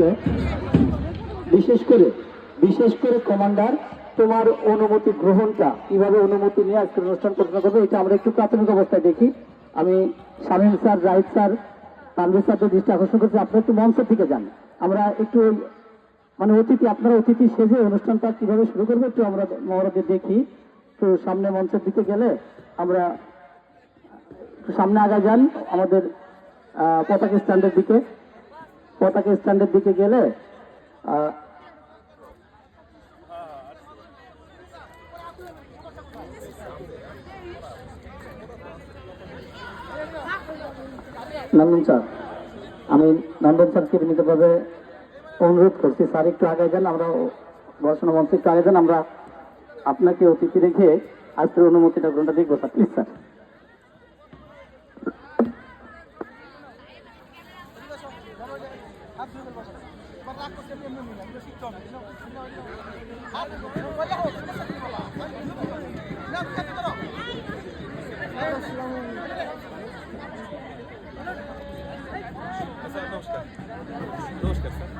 আসলে বিশেষ করে কমান্ডার তোমার অনুমতি গ্রহণটা কিভাবে অনুমতি নিয়ে আজকের অনুষ্ঠান পরিচালনা করবে এটা আমরা একটু প্রাথমিক অবস্থায় দেখি। আমি শামীম স্যার, রাহিদ স্যার, তানভীর স্যারকে দৃষ্টি আকর্ষণ করছি, আপনারা একটু মঞ্চের দিকে যান। আমরা একটু মানে আপনারা অতিথি সেজে অনুষ্ঠানটা কিভাবে শুরু করবো একটু আমরা মহরতে দেখি। একটু সামনে মঞ্চের দিকে গেলে আমরা একটু সামনে আগায় যান আমাদের পতাকা স্ট্যান্ডের দিকে গেলে নন্দন স্যার, আমি নন্দন স্যারকে বিনীতভাবে অনুরোধ করছি, স্যার একটু আগে যান, আমরা বসানো মঞ্চে একটু আগে যান, আমরা আপনাকে অতিথি রেখে আজকের অনুমতিটা গ্রহণটা দেখবো স্যার, প্লিজ স্যার। নমস্কার স্যার।